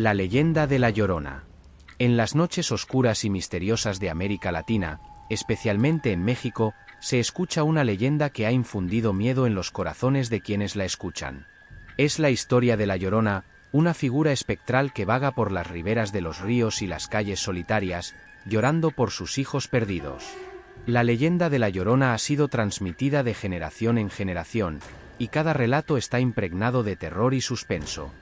La leyenda de La Llorona. En las noches oscuras y misteriosas de América Latina, especialmente en México, se escucha una leyenda que ha infundido miedo en los corazones de quienes la escuchan. Es la historia de La Llorona, una figura espectral que vaga por las riberas de los ríos y las calles solitarias, llorando por sus hijos perdidos. La leyenda de La Llorona ha sido transmitida de generación en generación, y cada relato está impregnado de terror y suspenso.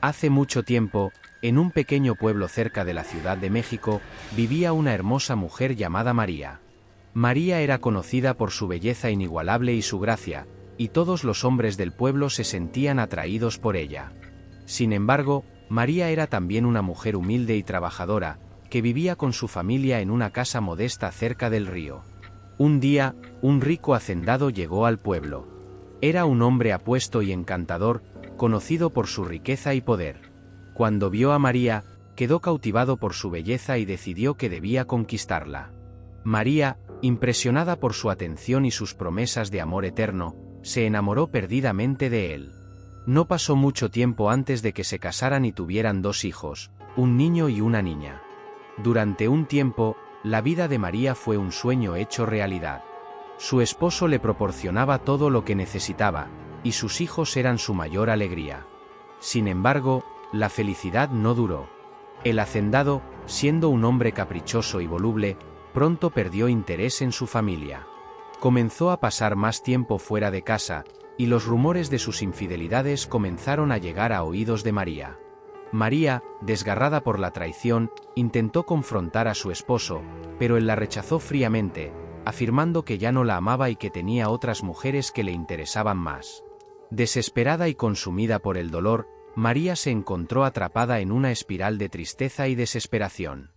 Hace mucho tiempo, en un pequeño pueblo cerca de la Ciudad de México, vivía una hermosa mujer llamada María. María era conocida por su belleza inigualable y su gracia, y todos los hombres del pueblo se sentían atraídos por ella. Sin embargo, María era también una mujer humilde y trabajadora, que vivía con su familia en una casa modesta cerca del río. Un día, un rico hacendado llegó al pueblo. Era un hombre apuesto y encantador, conocido por su riqueza y poder. Cuando vio a María, quedó cautivado por su belleza y decidió que debía conquistarla. María, impresionada por su atención y sus promesas de amor eterno, se enamoró perdidamente de él. No pasó mucho tiempo antes de que se casaran y tuvieran 2 hijos, un niño y una niña. Durante un tiempo, la vida de María fue un sueño hecho realidad. Su esposo le proporcionaba todo lo que necesitaba, y sus hijos eran su mayor alegría. Sin embargo, la felicidad no duró. El hacendado, siendo un hombre caprichoso y voluble, pronto perdió interés en su familia. Comenzó a pasar más tiempo fuera de casa, y los rumores de sus infidelidades comenzaron a llegar a oídos de María. María, desgarrada por la traición, intentó confrontar a su esposo, pero él la rechazó fríamente, afirmando que ya no la amaba y que tenía otras mujeres que le interesaban más. Desesperada y consumida por el dolor, María se encontró atrapada en una espiral de tristeza y desesperación.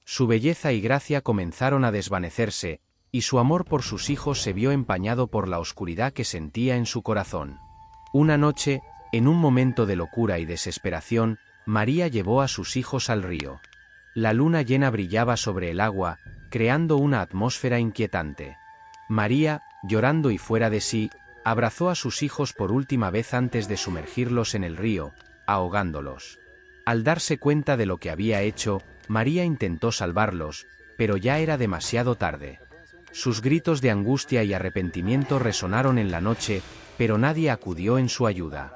Su belleza y gracia comenzaron a desvanecerse, y su amor por sus hijos se vio empañado por la oscuridad que sentía en su corazón. Una noche, en un momento de locura y desesperación, María llevó a sus hijos al río. La luna llena brillaba sobre el agua, creando una atmósfera inquietante. María, llorando y fuera de sí, abrazó a sus hijos por última vez antes de sumergirlos en el río, ahogándolos. Al darse cuenta de lo que había hecho, María intentó salvarlos, pero ya era demasiado tarde. Sus gritos de angustia y arrepentimiento resonaron en la noche, pero nadie acudió en su ayuda.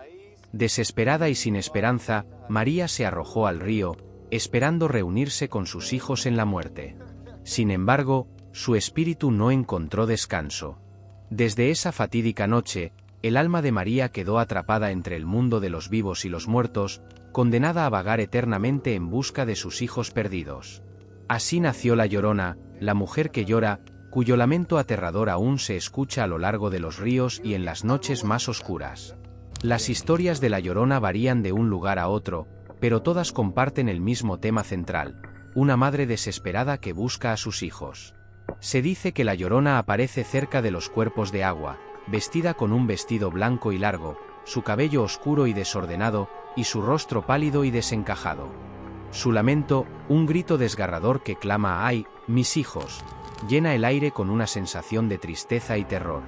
Desesperada y sin esperanza, María se arrojó al río, esperando reunirse con sus hijos en la muerte. Sin embargo, su espíritu no encontró descanso. Desde esa fatídica noche, el alma de María quedó atrapada entre el mundo de los vivos y los muertos, condenada a vagar eternamente en busca de sus hijos perdidos. Así nació La Llorona, la mujer que llora, cuyo lamento aterrador aún se escucha a lo largo de los ríos y en las noches más oscuras. Las historias de La Llorona varían de un lugar a otro, pero todas comparten el mismo tema central: una madre desesperada que busca a sus hijos. Se dice que La Llorona aparece cerca de los cuerpos de agua, vestida con un vestido blanco y largo, su cabello oscuro y desordenado, y su rostro pálido y desencajado. Su lamento, un grito desgarrador que clama «¡Ay, mis hijos!», llena el aire con una sensación de tristeza y terror.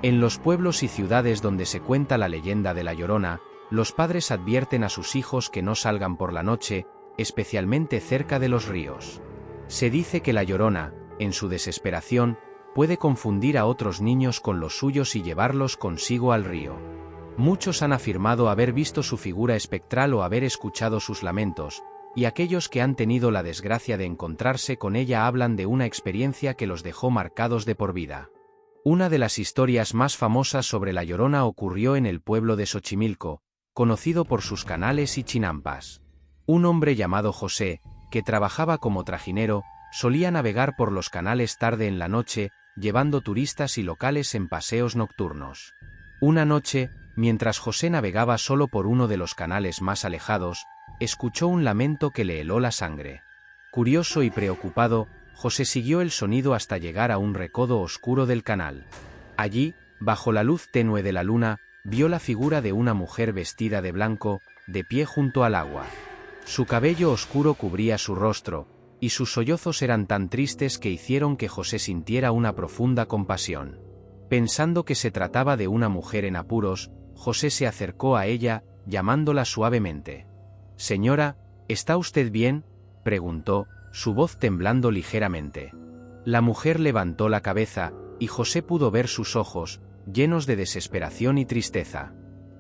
En los pueblos y ciudades donde se cuenta la leyenda de La Llorona, los padres advierten a sus hijos que no salgan por la noche, especialmente cerca de los ríos. Se dice que La Llorona, en su desesperación, puede confundir a otros niños con los suyos y llevarlos consigo al río. Muchos han afirmado haber visto su figura espectral o haber escuchado sus lamentos, y aquellos que han tenido la desgracia de encontrarse con ella hablan de una experiencia que los dejó marcados de por vida. Una de las historias más famosas sobre La Llorona ocurrió en el pueblo de Xochimilco, conocido por sus canales y chinampas. Un hombre llamado José, que trabajaba como trajinero, solía navegar por los canales tarde en la noche, llevando turistas y locales en paseos nocturnos. Una noche, mientras José navegaba solo por uno de los canales más alejados, escuchó un lamento que le heló la sangre. Curioso y preocupado, José siguió el sonido hasta llegar a un recodo oscuro del canal. Allí, bajo la luz tenue de la luna, vio la figura de una mujer vestida de blanco, de pie junto al agua. Su cabello oscuro cubría su rostro, y sus sollozos eran tan tristes que hicieron que José sintiera una profunda compasión. Pensando que se trataba de una mujer en apuros, José se acercó a ella, llamándola suavemente. «Señora, ¿Está usted bien?, preguntó, su voz temblando ligeramente. La mujer levantó la cabeza, y José pudo ver sus ojos, llenos de desesperación y tristeza.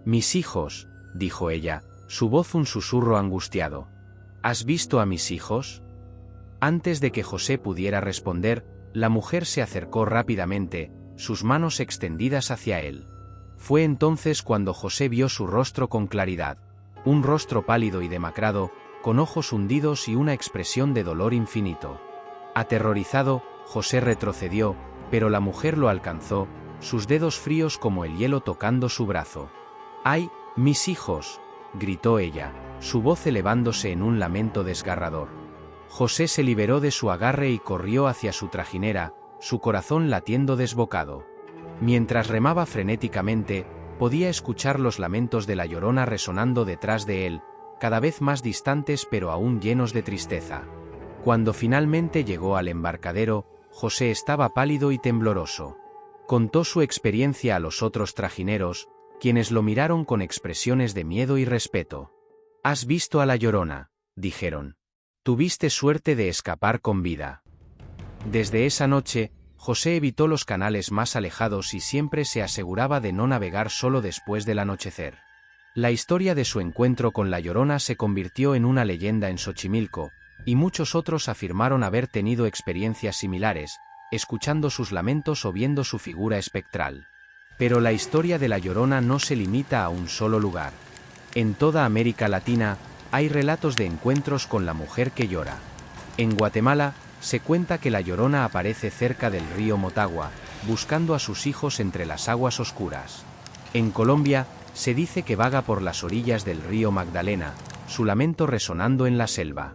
«Mis hijos», dijo ella, su voz un susurro angustiado. «¿Has visto a mis hijos?». Antes de que José pudiera responder, la mujer se acercó rápidamente, sus manos extendidas hacia él. Fue entonces cuando José vio su rostro con claridad. Un rostro pálido y demacrado, con ojos hundidos y una expresión de dolor infinito. Aterrorizado, José retrocedió, pero la mujer lo alcanzó, sus dedos fríos como el hielo tocando su brazo. «¡Ay, mis hijos!», gritó ella, su voz elevándose en un lamento desgarrador. José se liberó de su agarre y corrió hacia su trajinera, su corazón latiendo desbocado. Mientras remaba frenéticamente, podía escuchar los lamentos de la Llorona resonando detrás de él, cada vez más distantes pero aún llenos de tristeza. Cuando finalmente llegó al embarcadero, José estaba pálido y tembloroso. Contó su experiencia a los otros trajineros, quienes lo miraron con expresiones de miedo y respeto. «¿Has visto a la Llorona?», dijeron. «Tuviste suerte de escapar con vida». Desde esa noche, José evitó los canales más alejados y siempre se aseguraba de no navegar solo después del anochecer. La historia de su encuentro con la Llorona se convirtió en una leyenda en Xochimilco, y muchos otros afirmaron haber tenido experiencias similares, escuchando sus lamentos o viendo su figura espectral. Pero la historia de la Llorona no se limita a un solo lugar. En toda América Latina, hay relatos de encuentros con la mujer que llora. En Guatemala, se cuenta que la Llorona aparece cerca del río Motagua, buscando a sus hijos entre las aguas oscuras. En Colombia, se dice que vaga por las orillas del río Magdalena, su lamento resonando en la selva.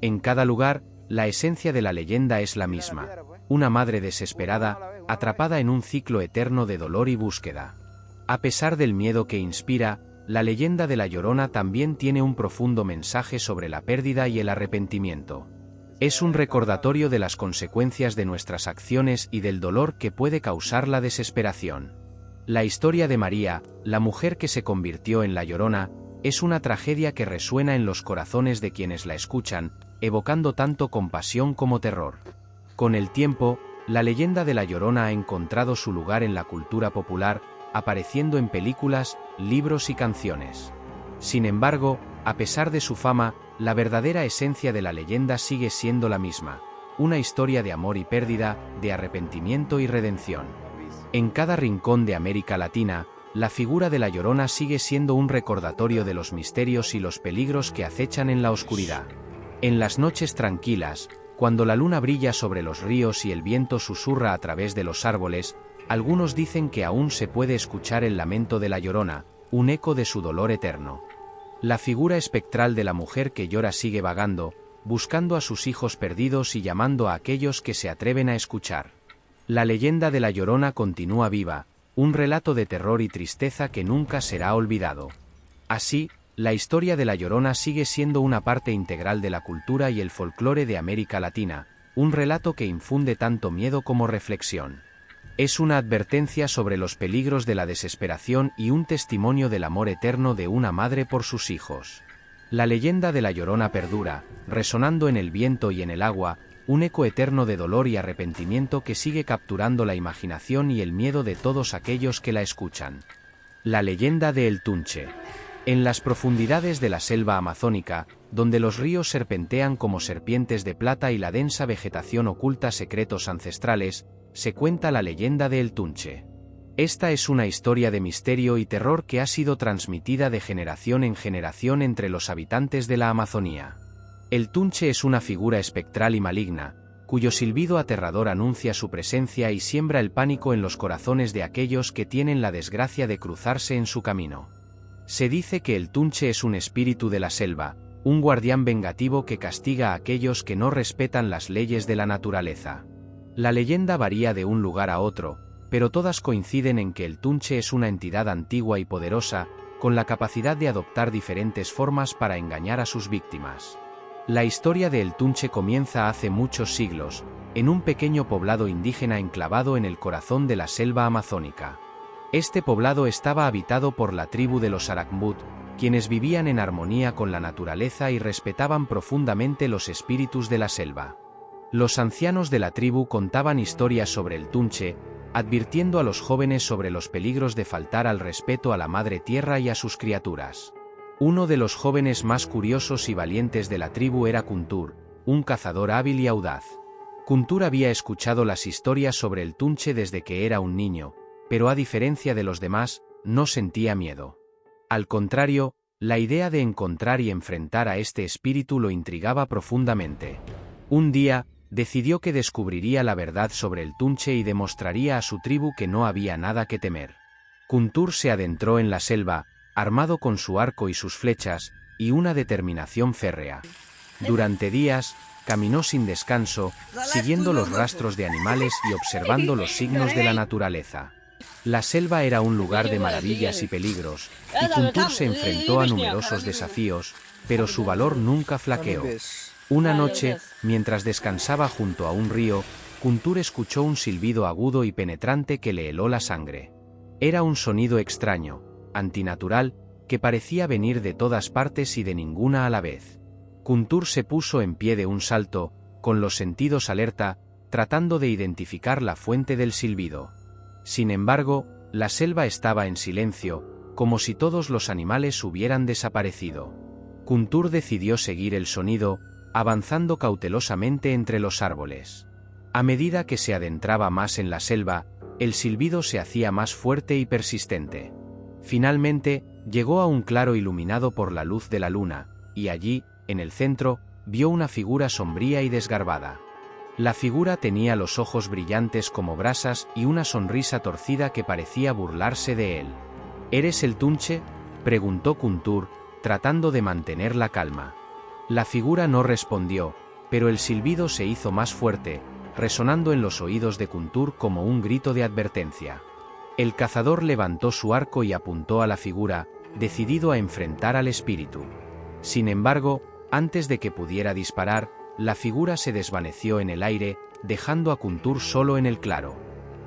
En cada lugar, la esencia de la leyenda es la misma: una madre desesperada, atrapada en un ciclo eterno de dolor y búsqueda. A pesar del miedo que inspira, la leyenda de la Llorona también tiene un profundo mensaje sobre la pérdida y el arrepentimiento. Es un recordatorio de las consecuencias de nuestras acciones y del dolor que puede causar la desesperación. La historia de María, la mujer que se convirtió en la Llorona, es una tragedia que resuena en los corazones de quienes la escuchan, evocando tanto compasión como terror. Con el tiempo, la leyenda de la Llorona ha encontrado su lugar en la cultura popular, apareciendo en películas, libros y canciones. Sin embargo, a pesar de su fama, la verdadera esencia de la leyenda sigue siendo la misma: una historia de amor y pérdida, de arrepentimiento y redención. En cada rincón de América Latina, la figura de la Llorona sigue siendo un recordatorio de los misterios y los peligros que acechan en la oscuridad. En las noches tranquilas, cuando la luna brilla sobre los ríos y el viento susurra a través de los árboles, algunos dicen que aún se puede escuchar el lamento de la Llorona, un eco de su dolor eterno. La figura espectral de la mujer que llora sigue vagando, buscando a sus hijos perdidos y llamando a aquellos que se atreven a escuchar. La leyenda de la Llorona continúa viva, un relato de terror y tristeza que nunca será olvidado. Así, la historia de la Llorona sigue siendo una parte integral de la cultura y el folclore de América Latina, un relato que infunde tanto miedo como reflexión. Es una advertencia sobre los peligros de la desesperación y un testimonio del amor eterno de una madre por sus hijos. La leyenda de la Llorona perdura, resonando en el viento y en el agua, un eco eterno de dolor y arrepentimiento que sigue capturando la imaginación y el miedo de todos aquellos que la escuchan. La leyenda de El Tunche. En las profundidades de la selva amazónica, donde los ríos serpentean como serpientes de plata y la densa vegetación oculta secretos ancestrales, se cuenta la leyenda de El Tunche. Esta es una historia de misterio y terror que ha sido transmitida de generación en generación entre los habitantes de la Amazonía. El Tunche es una figura espectral y maligna, cuyo silbido aterrador anuncia su presencia y siembra el pánico en los corazones de aquellos que tienen la desgracia de cruzarse en su camino. Se dice que el Tunche es un espíritu de la selva, un guardián vengativo que castiga a aquellos que no respetan las leyes de la naturaleza. La leyenda varía de un lugar a otro, pero todas coinciden en que el Tunche es una entidad antigua y poderosa, con la capacidad de adoptar diferentes formas para engañar a sus víctimas. La historia de El Tunche comienza hace muchos siglos, en un pequeño poblado indígena enclavado en el corazón de la selva amazónica. Este poblado estaba habitado por la tribu de los Aracmbut, quienes vivían en armonía con la naturaleza y respetaban profundamente los espíritus de la selva. Los ancianos de la tribu contaban historias sobre el Tunche, advirtiendo a los jóvenes sobre los peligros de faltar al respeto a la madre tierra y a sus criaturas. Uno de los jóvenes más curiosos y valientes de la tribu era Kuntur, un cazador hábil y audaz. Kuntur había escuchado las historias sobre el Tunche desde que era un niño, pero a diferencia de los demás, no sentía miedo. Al contrario, la idea de encontrar y enfrentar a este espíritu lo intrigaba profundamente. Un día, decidió que descubriría la verdad sobre el Tunche y demostraría a su tribu que no había nada que temer. Kuntur se adentró en la selva, armado con su arco y sus flechas, y una determinación férrea. Durante días, caminó sin descanso, siguiendo los rastros de animales y observando los signos de la naturaleza. La selva era un lugar de maravillas y peligros, y Kuntur se enfrentó a numerosos desafíos, pero su valor nunca flaqueó. Una noche, mientras descansaba junto a un río, Kuntur escuchó un silbido agudo y penetrante que le heló la sangre. Era un sonido extraño, antinatural, que parecía venir de todas partes y de ninguna a la vez. Kuntur se puso en pie de un salto, con los sentidos alerta, tratando de identificar la fuente del silbido. Sin embargo, la selva estaba en silencio, como si todos los animales hubieran desaparecido. Kuntur decidió seguir el sonido, avanzando cautelosamente entre los árboles. A medida que se adentraba más en la selva, el silbido se hacía más fuerte y persistente. Finalmente, llegó a un claro iluminado por la luz de la luna, y allí, en el centro, vio una figura sombría y desgarbada. La figura tenía los ojos brillantes como brasas y una sonrisa torcida que parecía burlarse de él. ¿Eres el Tunche?, preguntó Kuntur, tratando de mantener la calma. La figura no respondió, pero el silbido se hizo más fuerte, resonando en los oídos de Kuntur como un grito de advertencia. El cazador levantó su arco y apuntó a la figura, decidido a enfrentar al espíritu. Sin embargo, antes de que pudiera disparar, la figura se desvaneció en el aire, dejando a Kuntur solo en el claro.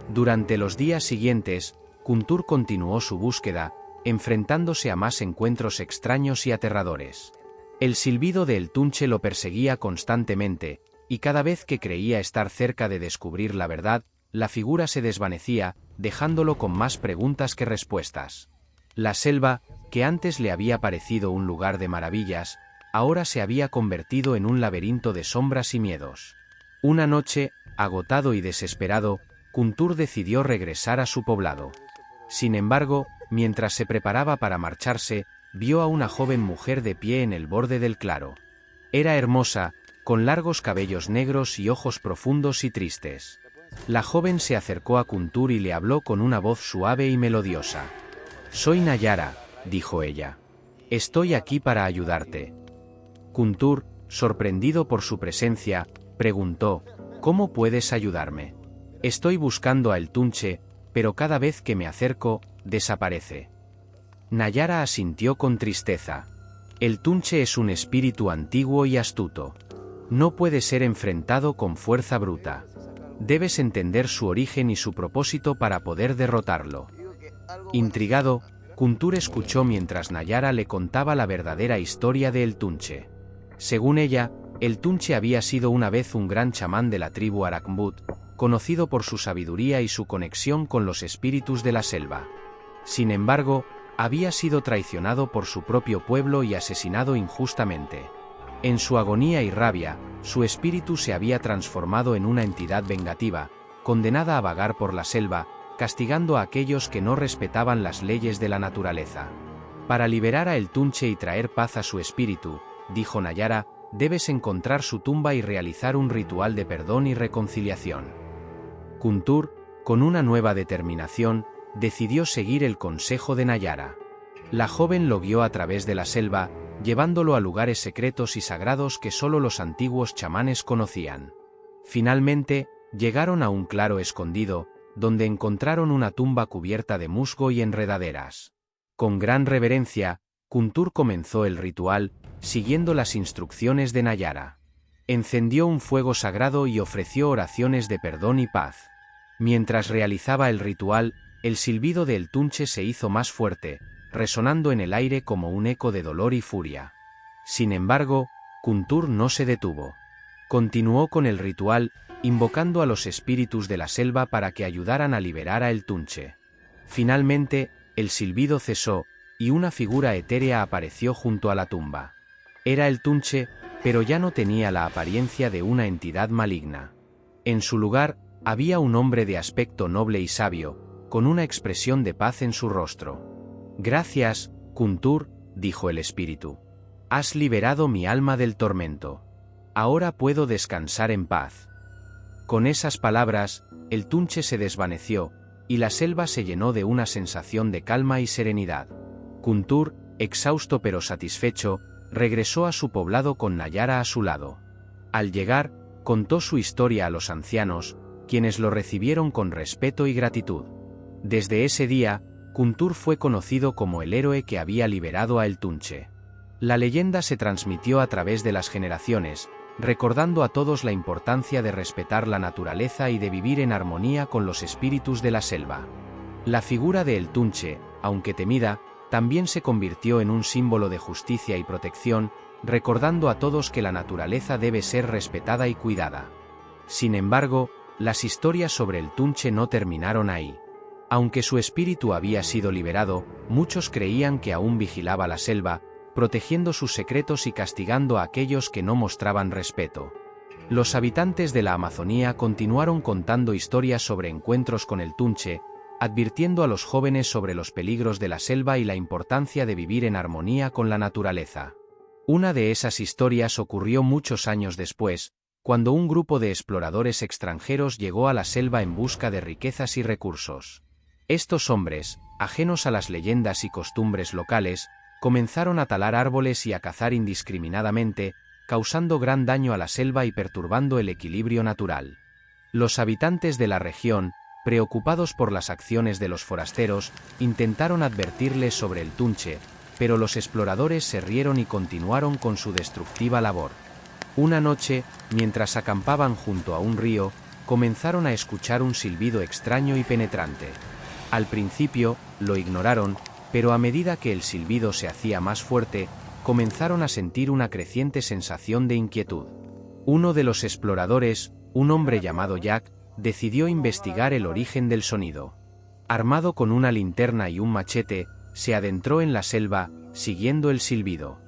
Durante los días siguientes, Kuntur continuó su búsqueda, enfrentándose a más encuentros extraños y aterradores. El silbido del Tunche lo perseguía constantemente, y cada vez que creía estar cerca de descubrir la verdad, la figura se desvanecía, dejándolo con más preguntas que respuestas. La selva, que antes le había parecido un lugar de maravillas, ahora se había convertido en un laberinto de sombras y miedos. Una noche, agotado y desesperado, Kuntur decidió regresar a su poblado. Sin embargo, mientras se preparaba para marcharse, vio a una joven mujer de pie en el borde del claro. Era hermosa, con largos cabellos negros y ojos profundos y tristes. La joven se acercó a Kuntur y le habló con una voz suave y melodiosa. «Soy Nayara», dijo ella. «Estoy aquí para ayudarte». Kuntur, sorprendido por su presencia, preguntó: «¿Cómo puedes ayudarme? Estoy buscando a el Tunche, pero cada vez que me acerco, desaparece». Nayara asintió con tristeza. El Tunche es un espíritu antiguo y astuto. No puede ser enfrentado con fuerza bruta. Debes entender su origen y su propósito para poder derrotarlo. Intrigado, Kuntur escuchó mientras Nayara le contaba la verdadera historia de el Tunche. Según ella, el Tunche había sido una vez un gran chamán de la tribu Arakmbut, conocido por su sabiduría y su conexión con los espíritus de la selva. Sin embargo, había sido traicionado por su propio pueblo y asesinado injustamente. En su agonía y rabia, su espíritu se había transformado en una entidad vengativa, condenada a vagar por la selva, castigando a aquellos que no respetaban las leyes de la naturaleza. Para liberar a el Tunche y traer paz a su espíritu, dijo Nayara, debes encontrar su tumba y realizar un ritual de perdón y reconciliación. Kuntur, con una nueva determinación, decidió seguir el consejo de Nayara. La joven lo guió a través de la selva, llevándolo a lugares secretos y sagrados que solo los antiguos chamanes conocían. Finalmente, llegaron a un claro escondido, donde encontraron una tumba cubierta de musgo y enredaderas. Con gran reverencia, Kuntur comenzó el ritual, siguiendo las instrucciones de Nayara. Encendió un fuego sagrado y ofreció oraciones de perdón y paz. Mientras realizaba el ritual, el silbido del Tunche se hizo más fuerte, resonando en el aire como un eco de dolor y furia. Sin embargo, Kuntur no se detuvo. Continuó con el ritual, invocando a los espíritus de la selva para que ayudaran a liberar a El Tunche. Finalmente, el silbido cesó, y una figura etérea apareció junto a la tumba. Era El Tunche, pero ya no tenía la apariencia de una entidad maligna. En su lugar, había un hombre de aspecto noble y sabio, con una expresión de paz en su rostro. «Gracias, Kuntur», dijo el espíritu. «Has liberado mi alma del tormento. Ahora puedo descansar en paz». Con esas palabras, El Tunche se desvaneció, y la selva se llenó de una sensación de calma y serenidad. Kuntur, exhausto pero satisfecho, regresó a su poblado con Nayara a su lado. Al llegar, contó su historia a los ancianos, quienes lo recibieron con respeto y gratitud. Desde ese día, Kuntur fue conocido como el héroe que había liberado a El Tunche. La leyenda se transmitió a través de las generaciones, recordando a todos la importancia de respetar la naturaleza y de vivir en armonía con los espíritus de la selva. La figura de El Tunche, aunque temida, también se convirtió en un símbolo de justicia y protección, recordando a todos que la naturaleza debe ser respetada y cuidada. Sin embargo, las historias sobre El Tunche no terminaron ahí. Aunque su espíritu había sido liberado, muchos creían que aún vigilaba la selva, protegiendo sus secretos y castigando a aquellos que no mostraban respeto. Los habitantes de la Amazonía continuaron contando historias sobre encuentros con El Tunche, advirtiendo a los jóvenes sobre los peligros de la selva y la importancia de vivir en armonía con la naturaleza. Una de esas historias ocurrió muchos años después, cuando un grupo de exploradores extranjeros llegó a la selva en busca de riquezas y recursos. Estos hombres, ajenos a las leyendas y costumbres locales, comenzaron a talar árboles y a cazar indiscriminadamente, causando gran daño a la selva y perturbando el equilibrio natural. Los habitantes de la región, preocupados por las acciones de los forasteros, intentaron advertirles sobre El Tunche, pero los exploradores se rieron y continuaron con su destructiva labor. Una noche, mientras acampaban junto a un río, comenzaron a escuchar un silbido extraño y penetrante. Al principio, lo ignoraron, pero a medida que el silbido se hacía más fuerte, comenzaron a sentir una creciente sensación de inquietud. Uno de los exploradores, un hombre llamado Jack, decidió investigar el origen del sonido. Armado con una linterna y un machete, se adentró en la selva, siguiendo el silbido.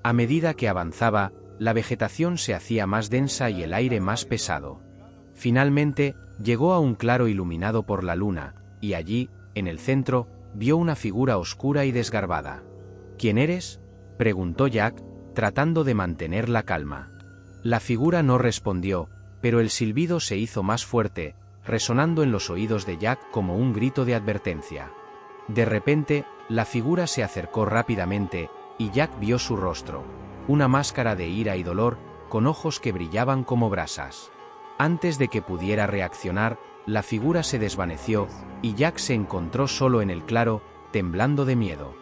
A medida que avanzaba, la vegetación se hacía más densa y el aire más pesado. Finalmente, llegó a un claro iluminado por la luna, y allí, en el centro, vio una figura oscura y desgarbada. «¿Quién eres?», preguntó Jack, tratando de mantener la calma. La figura no respondió, pero el silbido se hizo más fuerte, resonando en los oídos de Jack como un grito de advertencia. De repente, la figura se acercó rápidamente, y Jack vio su rostro, una máscara de ira y dolor, con ojos que brillaban como brasas. Antes de que pudiera reaccionar, la figura se desvaneció, y Jack se encontró solo en el claro, temblando de miedo.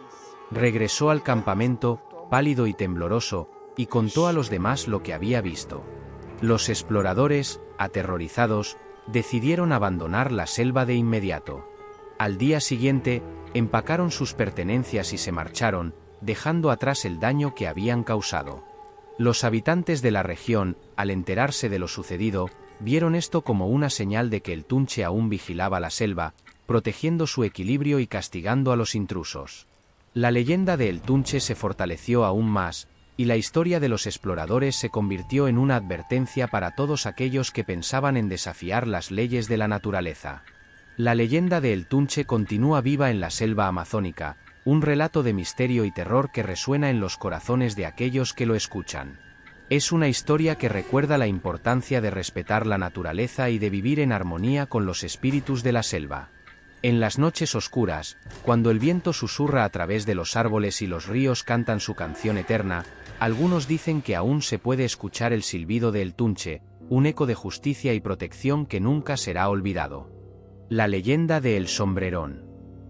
Regresó al campamento, pálido y tembloroso, y contó a los demás lo que había visto. Los exploradores, aterrorizados, decidieron abandonar la selva de inmediato. Al día siguiente, empacaron sus pertenencias y se marcharon, dejando atrás el daño que habían causado. Los habitantes de la región, al enterarse de lo sucedido, vieron esto como una señal de que El Tunche aún vigilaba la selva, protegiendo su equilibrio y castigando a los intrusos. La leyenda de El Tunche se fortaleció aún más, y la historia de los exploradores se convirtió en una advertencia para todos aquellos que pensaban en desafiar las leyes de la naturaleza. La leyenda de El Tunche continúa viva en la selva amazónica, un relato de misterio y terror que resuena en los corazones de aquellos que lo escuchan. Es una historia que recuerda la importancia de respetar la naturaleza y de vivir en armonía con los espíritus de la selva. En las noches oscuras, cuando el viento susurra a través de los árboles y los ríos cantan su canción eterna, algunos dicen que aún se puede escuchar el silbido de El Tunche, un eco de justicia y protección que nunca será olvidado. La leyenda de El Sombrerón.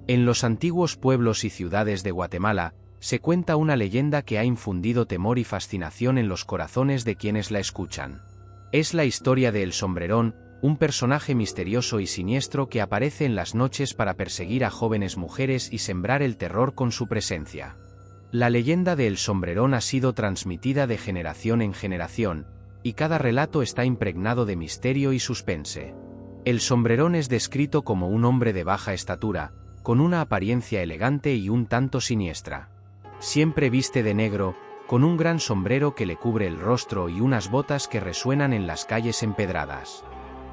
En los antiguos pueblos y ciudades de Guatemala, se cuenta una leyenda que ha infundido temor y fascinación en los corazones de quienes la escuchan. Es la historia de El Sombrerón, un personaje misterioso y siniestro que aparece en las noches para perseguir a jóvenes mujeres y sembrar el terror con su presencia. La leyenda de El Sombrerón ha sido transmitida de generación en generación, y cada relato está impregnado de misterio y suspense. El Sombrerón es descrito como un hombre de baja estatura, con una apariencia elegante y un tanto siniestra. Siempre viste de negro, con un gran sombrero que le cubre el rostro y unas botas que resuenan en las calles empedradas.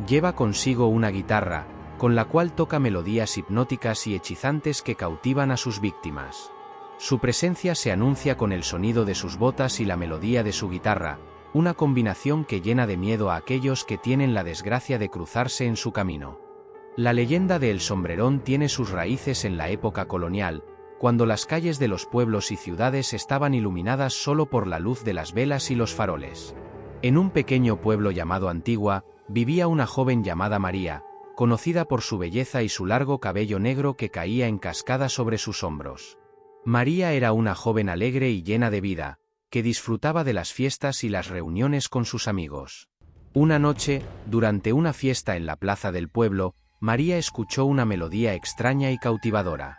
Lleva consigo una guitarra, con la cual toca melodías hipnóticas y hechizantes que cautivan a sus víctimas. Su presencia se anuncia con el sonido de sus botas y la melodía de su guitarra, una combinación que llena de miedo a aquellos que tienen la desgracia de cruzarse en su camino. La leyenda de El Sombrerón tiene sus raíces en la época colonial, cuando las calles de los pueblos y ciudades estaban iluminadas solo por la luz de las velas y los faroles. En un pequeño pueblo llamado Antigua, vivía una joven llamada María, conocida por su belleza y su largo cabello negro que caía en cascada sobre sus hombros. María era una joven alegre y llena de vida, que disfrutaba de las fiestas y las reuniones con sus amigos. Una noche, durante una fiesta en la plaza del pueblo, María escuchó una melodía extraña y cautivadora.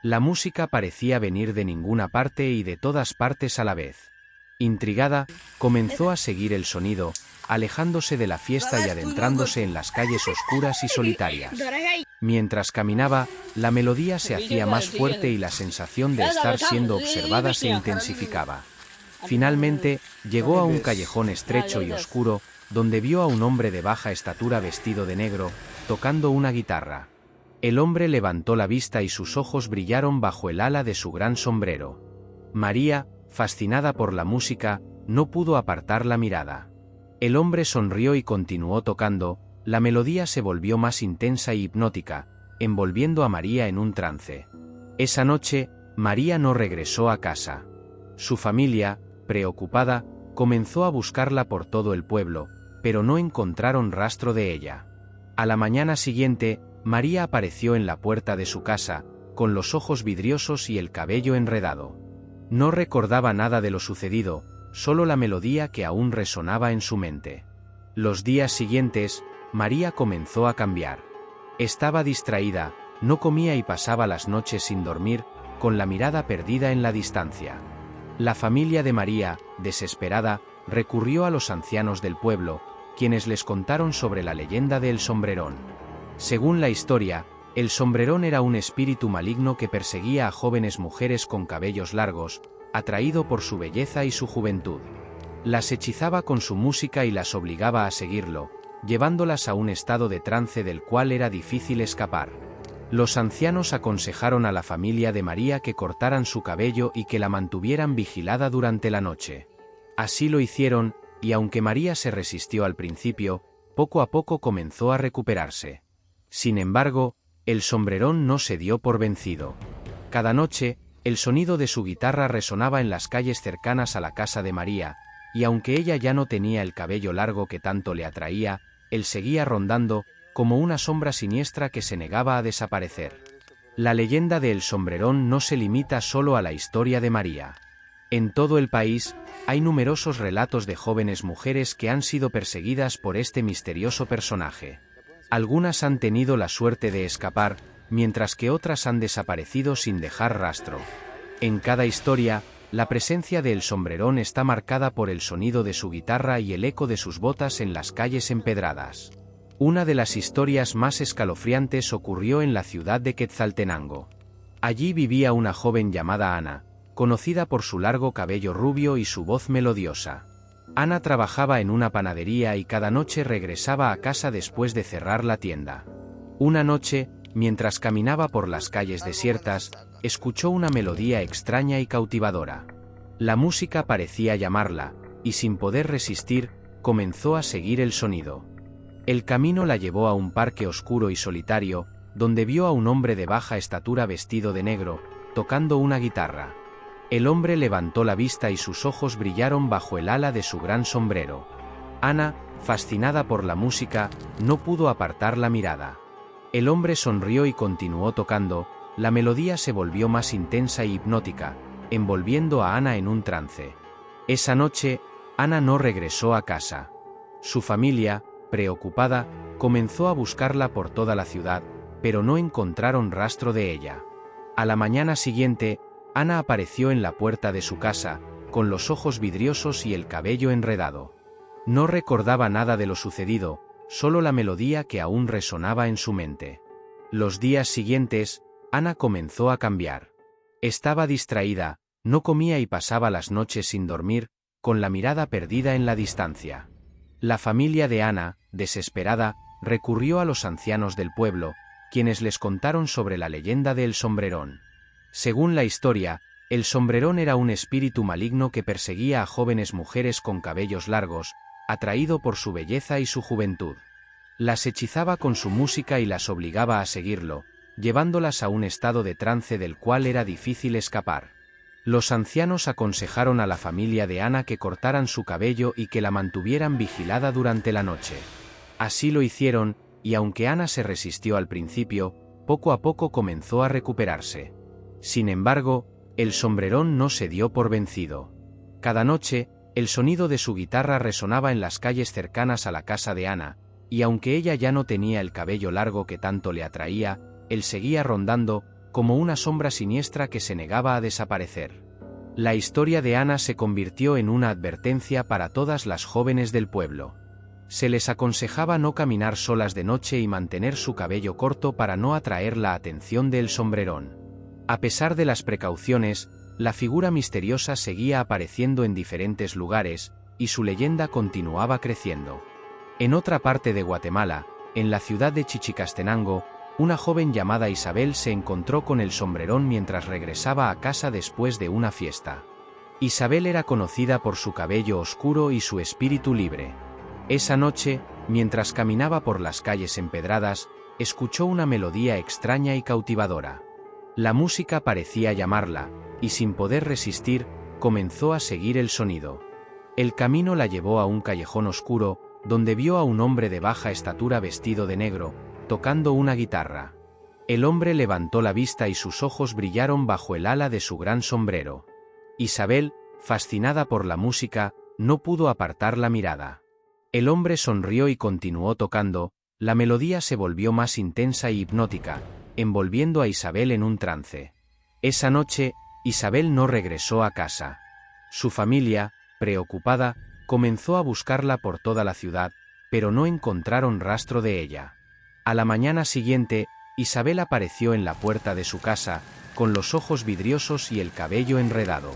La música parecía venir de ninguna parte y de todas partes a la vez. Intrigada, comenzó a seguir el sonido, alejándose de la fiesta y adentrándose en las calles oscuras y solitarias. Mientras caminaba, la melodía se hacía más fuerte y la sensación de estar siendo observada se intensificaba. Finalmente, llegó a un callejón estrecho y oscuro, donde vio a un hombre de baja estatura vestido de negro, tocando una guitarra. El hombre levantó la vista y sus ojos brillaron bajo el ala de su gran sombrero. María, fascinada por la música, no pudo apartar la mirada. El hombre sonrió y continuó tocando, la melodía se volvió más intensa y hipnótica, envolviendo a María en un trance. Esa noche, María no regresó a casa. Su familia, preocupada, comenzó a buscarla por todo el pueblo, pero no encontraron rastro de ella. A la mañana siguiente, María apareció en la puerta de su casa, con los ojos vidriosos y el cabello enredado. No recordaba nada de lo sucedido, solo la melodía que aún resonaba en su mente. Los días siguientes, María comenzó a cambiar. Estaba distraída, no comía y pasaba las noches sin dormir, con la mirada perdida en la distancia. La familia de María, desesperada, recurrió a los ancianos del pueblo, quienes les contaron sobre la leyenda de El Sombrerón. Según la historia, El Sombrerón era un espíritu maligno que perseguía a jóvenes mujeres con cabellos largos, atraído por su belleza y su juventud. Las hechizaba con su música y las obligaba a seguirlo, llevándolas a un estado de trance del cual era difícil escapar. Los ancianos aconsejaron a la familia de María que cortaran su cabello y que la mantuvieran vigilada durante la noche. Así lo hicieron, y aunque María se resistió al principio, poco a poco comenzó a recuperarse. Sin embargo, El Sombrerón no se dio por vencido. Cada noche, el sonido de su guitarra resonaba en las calles cercanas a la casa de María, y aunque ella ya no tenía el cabello largo que tanto le atraía, él seguía rondando, como una sombra siniestra que se negaba a desaparecer. La leyenda de El Sombrerón no se limita solo a la historia de María. En todo el país, hay numerosos relatos de jóvenes mujeres que han sido perseguidas por este misterioso personaje. Algunas han tenido la suerte de escapar, mientras que otras han desaparecido sin dejar rastro. En cada historia, la presencia de El Sombrerón está marcada por el sonido de su guitarra y el eco de sus botas en las calles empedradas. Una de las historias más escalofriantes ocurrió en la ciudad de Quetzaltenango. Allí vivía una joven llamada Ana, conocida por su largo cabello rubio y su voz melodiosa. Ana trabajaba en una panadería y cada noche regresaba a casa después de cerrar la tienda. Una noche, mientras caminaba por las calles desiertas, escuchó una melodía extraña y cautivadora. La música parecía llamarla, y sin poder resistir, comenzó a seguir el sonido. El camino la llevó a un parque oscuro y solitario, donde vio a un hombre de baja estatura vestido de negro, tocando una guitarra. El hombre levantó la vista y sus ojos brillaron bajo el ala de su gran sombrero. Ana, fascinada por la música, no pudo apartar la mirada. El hombre sonrió y continuó tocando, la melodía se volvió más intensa y hipnótica, envolviendo a Ana en un trance. Esa noche, Ana no regresó a casa. Su familia, preocupada, comenzó a buscarla por toda la ciudad, pero no encontraron rastro de ella. A la mañana siguiente, Ana apareció en la puerta de su casa, con los ojos vidriosos y el cabello enredado. No recordaba nada de lo sucedido, solo la melodía que aún resonaba en su mente. Los días siguientes, Ana comenzó a cambiar. Estaba distraída, no comía y pasaba las noches sin dormir, con la mirada perdida en la distancia. La familia de Ana, desesperada, recurrió a los ancianos del pueblo, quienes les contaron sobre la leyenda de El Sombrerón. Según la historia, el sombrerón era un espíritu maligno que perseguía a jóvenes mujeres con cabellos largos, atraído por su belleza y su juventud. Las hechizaba con su música y las obligaba a seguirlo, llevándolas a un estado de trance del cual era difícil escapar. Los ancianos aconsejaron a la familia de Ana que cortaran su cabello y que la mantuvieran vigilada durante la noche. Así lo hicieron, y aunque Ana se resistió al principio, poco a poco comenzó a recuperarse. Sin embargo, el sombrerón no se dio por vencido. Cada noche, el sonido de su guitarra resonaba en las calles cercanas a la casa de Ana, y aunque ella ya no tenía el cabello largo que tanto le atraía, él seguía rondando, como una sombra siniestra que se negaba a desaparecer. La historia de Ana se convirtió en una advertencia para todas las jóvenes del pueblo. Se les aconsejaba no caminar solas de noche y mantener su cabello corto para no atraer la atención del sombrerón. A pesar de las precauciones, la figura misteriosa seguía apareciendo en diferentes lugares, y su leyenda continuaba creciendo. En otra parte de Guatemala, en la ciudad de Chichicastenango, una joven llamada Isabel se encontró con el sombrerón mientras regresaba a casa después de una fiesta. Isabel era conocida por su cabello oscuro y su espíritu libre. Esa noche, mientras caminaba por las calles empedradas, escuchó una melodía extraña y cautivadora. La música parecía llamarla, y sin poder resistir, comenzó a seguir el sonido. El camino la llevó a un callejón oscuro, donde vio a un hombre de baja estatura vestido de negro, tocando una guitarra. El hombre levantó la vista y sus ojos brillaron bajo el ala de su gran sombrero. Isabel, fascinada por la música, no pudo apartar la mirada. El hombre sonrió y continuó tocando, la melodía se volvió más intensa y hipnótica, envolviendo a Isabel en un trance. Esa noche, Isabel no regresó a casa. Su familia, preocupada, comenzó a buscarla por toda la ciudad, pero no encontraron rastro de ella. A la mañana siguiente, Isabel apareció en la puerta de su casa, con los ojos vidriosos y el cabello enredado.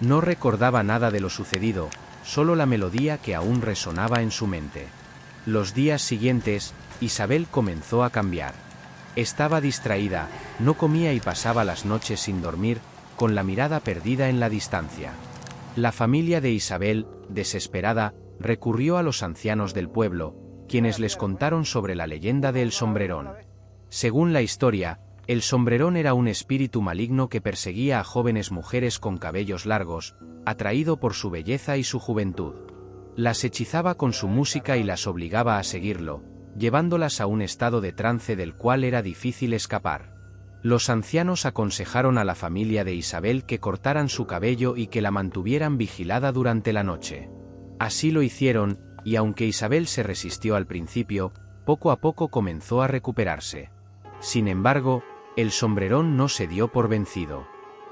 No recordaba nada de lo sucedido, solo la melodía que aún resonaba en su mente. Los días siguientes, Isabel comenzó a cambiar. Estaba distraída, no comía y pasaba las noches sin dormir, con la mirada perdida en la distancia. La familia de Isabel, desesperada, recurrió a los ancianos del pueblo, quienes les contaron sobre la leyenda de El Sombrerón. Según la historia, el sombrerón era un espíritu maligno que perseguía a jóvenes mujeres con cabellos largos, atraído por su belleza y su juventud. Las hechizaba con su música y las obligaba a seguirlo, llevándolas a un estado de trance del cual era difícil escapar. Los ancianos aconsejaron a la familia de Isabel que cortaran su cabello y que la mantuvieran vigilada durante la noche. Así lo hicieron, y aunque Isabel se resistió al principio, poco a poco comenzó a recuperarse. Sin embargo, el sombrerón no se dio por vencido.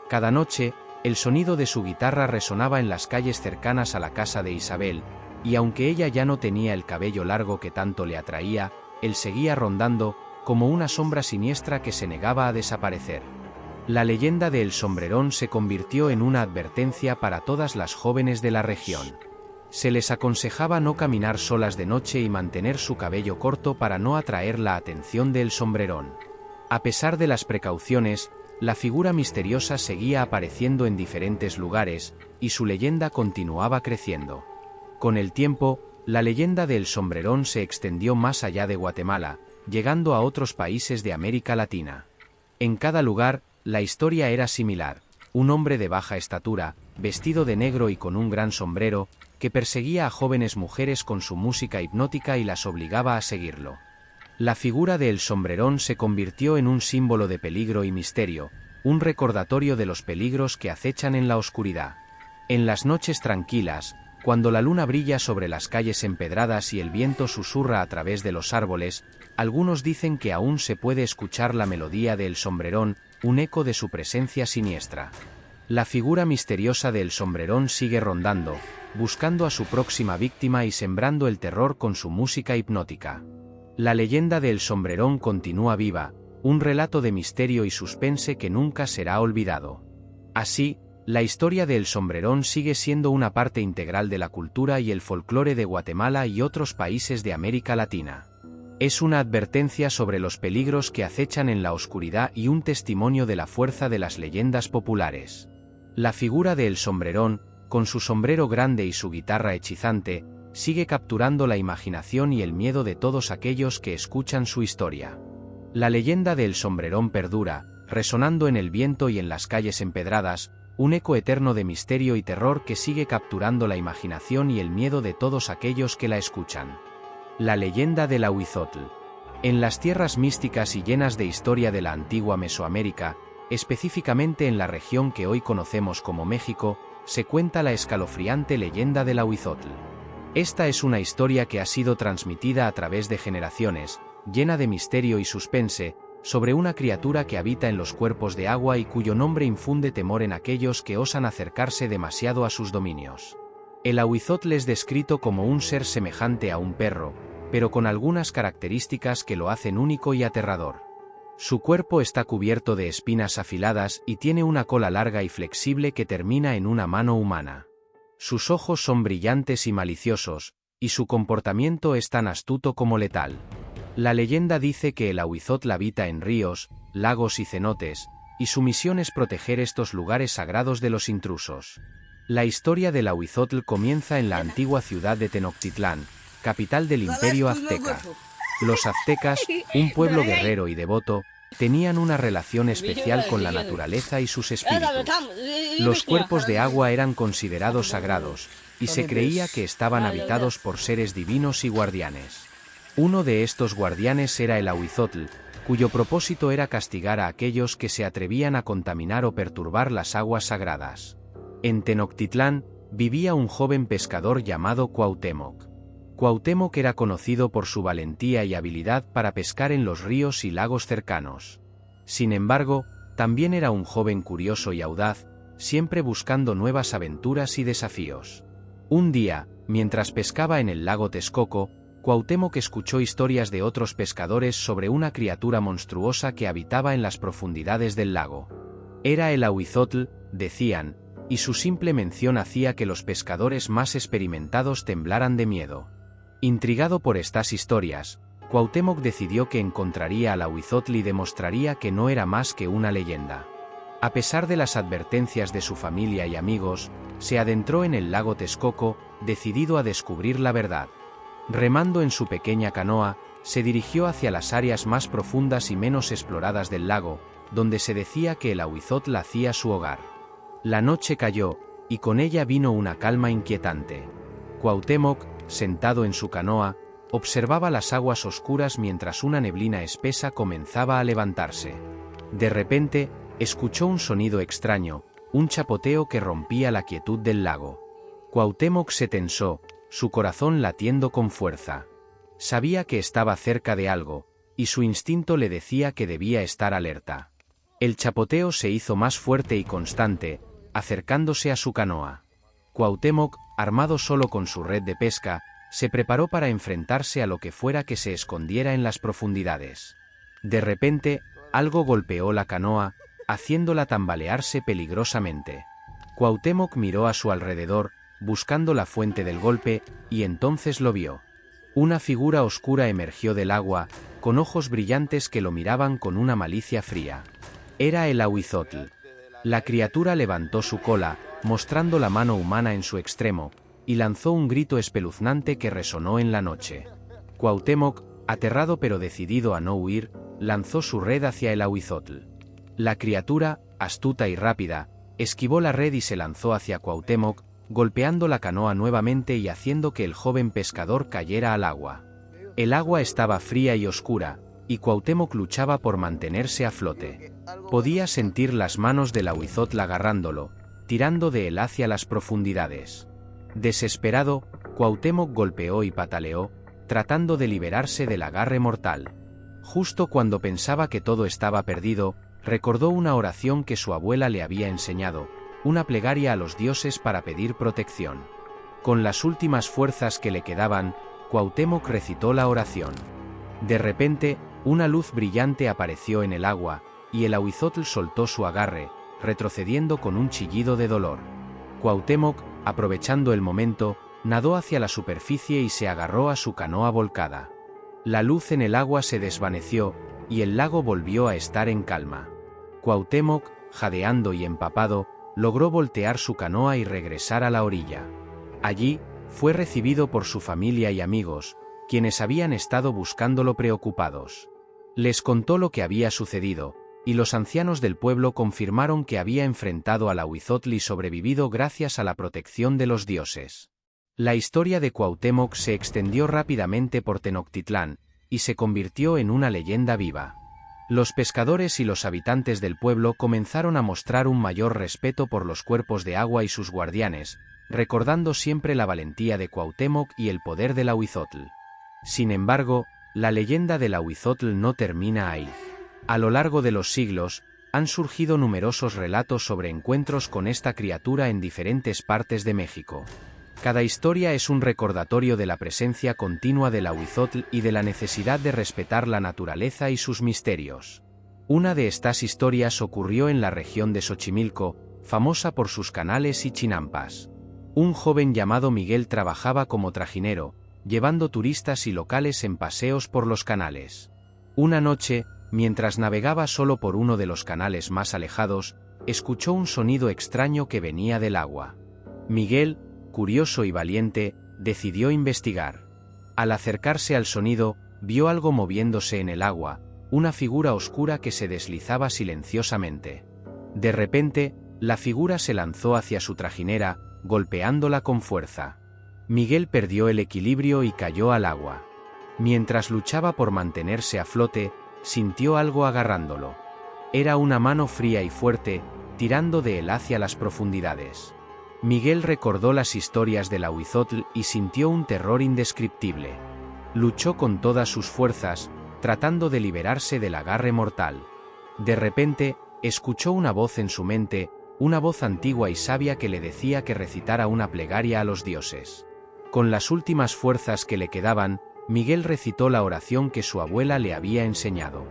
Cada noche, el sonido de su guitarra resonaba en las calles cercanas a la casa de Isabel, y aunque ella ya no tenía el cabello largo que tanto le atraía, él seguía rondando, como una sombra siniestra que se negaba a desaparecer. La leyenda de El Sombrerón se convirtió en una advertencia para todas las jóvenes de la región. Se les aconsejaba no caminar solas de noche y mantener su cabello corto para no atraer la atención del sombrerón. A pesar de las precauciones, la figura misteriosa seguía apareciendo en diferentes lugares, y su leyenda continuaba creciendo. Con el tiempo, la leyenda del sombrerón se extendió más allá de Guatemala, llegando a otros países de América Latina. En cada lugar, la historia era similar: un hombre de baja estatura, vestido de negro y con un gran sombrero, que perseguía a jóvenes mujeres con su música hipnótica y las obligaba a seguirlo. La figura de El Sombrerón se convirtió en un símbolo de peligro y misterio, un recordatorio de los peligros que acechan en la oscuridad. En las noches tranquilas, Cuando la luna brilla sobre las calles empedradas y el viento susurra a través de los árboles, algunos dicen que aún se puede escuchar la melodía de El Sombrerón, un eco de su presencia siniestra. La figura misteriosa de El Sombrerón sigue rondando, buscando a su próxima víctima y sembrando el terror con su música hipnótica. La leyenda de El Sombrerón continúa viva, un relato de misterio y suspense que nunca será olvidado. Así, la historia de El Sombrerón sigue siendo una parte integral de la cultura y el folclore de Guatemala y otros países de América Latina. Es una advertencia sobre los peligros que acechan en la oscuridad y un testimonio de la fuerza de las leyendas populares. La figura de El Sombrerón, con su sombrero grande y su guitarra hechizante, sigue capturando la imaginación y el miedo de todos aquellos que escuchan su historia. La leyenda de El Sombrerón perdura, resonando en el viento y en las calles empedradas, un eco eterno de misterio y terror que sigue capturando la imaginación y el miedo de todos aquellos que la escuchan. La leyenda del Ahuizotl. En las tierras místicas y llenas de historia de la antigua Mesoamérica, específicamente en la región que hoy conocemos como México, se cuenta la escalofriante leyenda del Ahuizotl. Esta es una historia que ha sido transmitida a través de generaciones, llena de misterio y suspense, sobre una criatura que habita en los cuerpos de agua y cuyo nombre infunde temor en aquellos que osan acercarse demasiado a sus dominios. El Ahuizotl es descrito como un ser semejante a un perro, pero con algunas características que lo hacen único y aterrador. Su cuerpo está cubierto de espinas afiladas y tiene una cola larga y flexible que termina en una mano humana. Sus ojos son brillantes y maliciosos, y su comportamiento es tan astuto como letal. La leyenda dice que el Ahuizotl habita en ríos, lagos y cenotes, y su misión es proteger estos lugares sagrados de los intrusos. La historia del Ahuizotl comienza en la antigua ciudad de Tenochtitlán, capital del Imperio Azteca. Los aztecas, un pueblo guerrero y devoto, tenían una relación especial con la naturaleza y sus espíritus. Los cuerpos de agua eran considerados sagrados, y se creía que estaban habitados por seres divinos y guardianes. Uno de estos guardianes era el Ahuizotl, cuyo propósito era castigar a aquellos que se atrevían a contaminar o perturbar las aguas sagradas. En Tenochtitlán, vivía un joven pescador llamado Cuauhtémoc. Cuauhtémoc era conocido por su valentía y habilidad para pescar en los ríos y lagos cercanos. Sin embargo, también era un joven curioso y audaz, siempre buscando nuevas aventuras y desafíos. Un día, mientras pescaba en el lago Texcoco, Cuauhtémoc escuchó historias de otros pescadores sobre una criatura monstruosa que habitaba en las profundidades del lago. Era el Ahuizotl, decían, y su simple mención hacía que los pescadores más experimentados temblaran de miedo. Intrigado por estas historias, Cuauhtémoc decidió que encontraría al Ahuizotl y demostraría que no era más que una leyenda. A pesar de las advertencias de su familia y amigos, se adentró en el lago Texcoco, decidido a descubrir la verdad. Remando en su pequeña canoa, se dirigió hacia las áreas más profundas y menos exploradas del lago, donde se decía que el Ahuizotl hacía su hogar. La noche cayó, y con ella vino una calma inquietante. Cuauhtémoc, sentado en su canoa, observaba las aguas oscuras mientras una neblina espesa comenzaba a levantarse. De repente, escuchó un sonido extraño, un chapoteo que rompía la quietud del lago. Cuauhtémoc se tensó, su corazón latiendo con fuerza. Sabía que estaba cerca de algo, y su instinto le decía que debía estar alerta. El chapoteo se hizo más fuerte y constante, acercándose a su canoa. Cuauhtémoc, armado solo con su red de pesca, se preparó para enfrentarse a lo que fuera que se escondiera en las profundidades. De repente, algo golpeó la canoa, haciéndola tambalearse peligrosamente. Cuauhtémoc miró a su alrededor, buscando la fuente del golpe, y entonces lo vio. Una figura oscura emergió del agua, con ojos brillantes que lo miraban con una malicia fría. Era el Ahuizotl. La criatura levantó su cola, mostrando la mano humana en su extremo, y lanzó un grito espeluznante que resonó en la noche. Cuauhtémoc, aterrado pero decidido a no huir, lanzó su red hacia el Ahuizotl. La criatura, astuta y rápida, esquivó la red y se lanzó hacia Cuauhtémoc, golpeando la canoa nuevamente y haciendo que el joven pescador cayera al agua. El agua estaba fría y oscura, y Cuauhtémoc luchaba por mantenerse a flote. Podía sentir las manos del Ahuizotl agarrándolo, tirando de él hacia las profundidades. Desesperado, Cuauhtémoc golpeó y pataleó, tratando de liberarse del agarre mortal. Justo cuando pensaba que todo estaba perdido, recordó una oración que su abuela le había enseñado, una plegaria a los dioses para pedir protección. Con las últimas fuerzas que le quedaban, Cuauhtémoc recitó la oración. De repente, una luz brillante apareció en el agua, y el ahuizotl soltó su agarre, retrocediendo con un chillido de dolor. Cuauhtémoc, aprovechando el momento, nadó hacia la superficie y se agarró a su canoa volcada. La luz en el agua se desvaneció, y el lago volvió a estar en calma. Cuauhtémoc, jadeando y empapado, logró voltear su canoa y regresar a la orilla. Allí, fue recibido por su familia y amigos, quienes habían estado buscándolo preocupados. Les contó lo que había sucedido, y los ancianos del pueblo confirmaron que había enfrentado al ahuizotl y sobrevivido gracias a la protección de los dioses. La historia de Cuauhtémoc se extendió rápidamente por Tenochtitlán, y se convirtió en una leyenda viva. Los pescadores y los habitantes del pueblo comenzaron a mostrar un mayor respeto por los cuerpos de agua y sus guardianes, recordando siempre la valentía de Cuauhtémoc y el poder del ahuizotl. Sin embargo, la leyenda del ahuizotl no termina ahí. A lo largo de los siglos, han surgido numerosos relatos sobre encuentros con esta criatura en diferentes partes de México. Cada historia es un recordatorio de la presencia continua del ahuizotl y de la necesidad de respetar la naturaleza y sus misterios. Una de estas historias ocurrió en la región de Xochimilco, famosa por sus canales y chinampas. Un joven llamado Miguel trabajaba como trajinero, llevando turistas y locales en paseos por los canales. Una noche, mientras navegaba solo por uno de los canales más alejados, escuchó un sonido extraño que venía del agua. Miguel, curioso y valiente, decidió investigar. Al acercarse al sonido, vio algo moviéndose en el agua, una figura oscura que se deslizaba silenciosamente. De repente, la figura se lanzó hacia su trajinera, golpeándola con fuerza. Miguel perdió el equilibrio y cayó al agua. Mientras luchaba por mantenerse a flote, sintió algo agarrándolo. Era una mano fría y fuerte, tirando de él hacia las profundidades. Miguel recordó las historias del ahuizotl y sintió un terror indescriptible. Luchó con todas sus fuerzas, tratando de liberarse del agarre mortal. De repente, escuchó una voz en su mente, una voz antigua y sabia que le decía que recitara una plegaria a los dioses. Con las últimas fuerzas que le quedaban, Miguel recitó la oración que su abuela le había enseñado.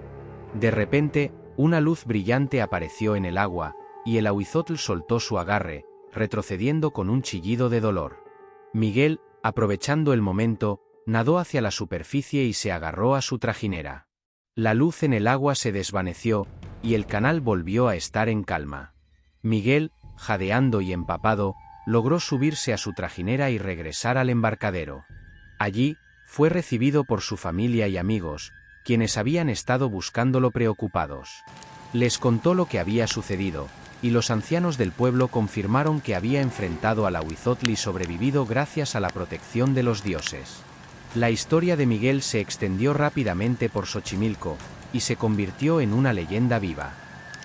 De repente, una luz brillante apareció en el agua, y el ahuizotl soltó su agarre, retrocediendo con un chillido de dolor. Miguel, aprovechando el momento, nadó hacia la superficie y se agarró a su trajinera. La luz en el agua se desvaneció, y el canal volvió a estar en calma. Miguel, jadeando y empapado, logró subirse a su trajinera y regresar al embarcadero. Allí, fue recibido por su familia y amigos, quienes habían estado buscándolo preocupados. Les contó lo que había sucedido, y los ancianos del pueblo confirmaron que había enfrentado al ahuizotl y sobrevivido gracias a la protección de los dioses. La historia de Miguel se extendió rápidamente por Xochimilco, y se convirtió en una leyenda viva.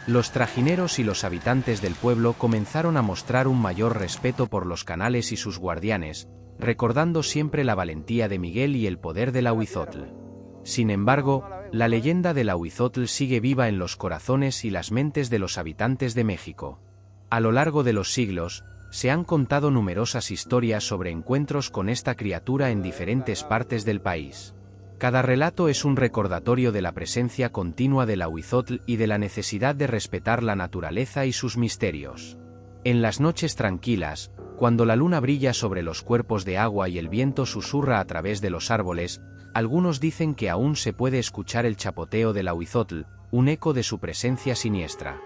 Los trajineros y los habitantes del pueblo comenzaron a mostrar un mayor respeto por los canales y sus guardianes, recordando siempre la valentía de Miguel y el poder del ahuizotl. Sin embargo, la leyenda del ahuizotl sigue viva en los corazones y las mentes de los habitantes de México. A lo largo de los siglos, se han contado numerosas historias sobre encuentros con esta criatura en diferentes partes del país. Cada relato es un recordatorio de la presencia continua del ahuizotl y de la necesidad de respetar la naturaleza y sus misterios. En las noches tranquilas, cuando la luna brilla sobre los cuerpos de agua y el viento susurra a través de los árboles, algunos dicen que aún se puede escuchar el chapoteo del ahuizotl, un eco de su presencia siniestra.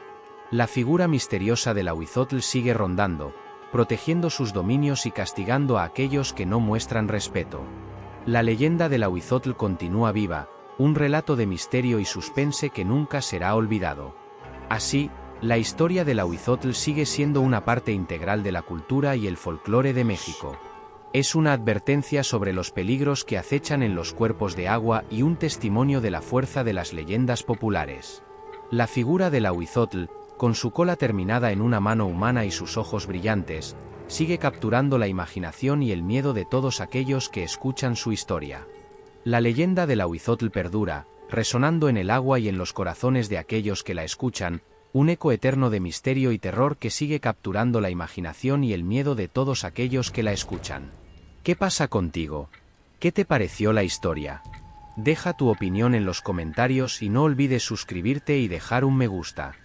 La figura misteriosa del ahuizotl sigue rondando, protegiendo sus dominios y castigando a aquellos que no muestran respeto. La leyenda del ahuizotl continúa viva, un relato de misterio y suspense que nunca será olvidado. Así, la historia del ahuizotl sigue siendo una parte integral de la cultura y el folclore de México. Es una advertencia sobre los peligros que acechan en los cuerpos de agua y un testimonio de la fuerza de las leyendas populares. La figura del ahuizotl, con su cola terminada en una mano humana y sus ojos brillantes, sigue capturando la imaginación y el miedo de todos aquellos que escuchan su historia. La leyenda del Ahuizotl perdura, resonando en el agua y en los corazones de aquellos que la escuchan, un eco eterno de misterio y terror que sigue capturando la imaginación y el miedo de todos aquellos que la escuchan. ¿Qué pasa contigo? ¿Qué te pareció la historia? Deja tu opinión en los comentarios y no olvides suscribirte y dejar un me gusta.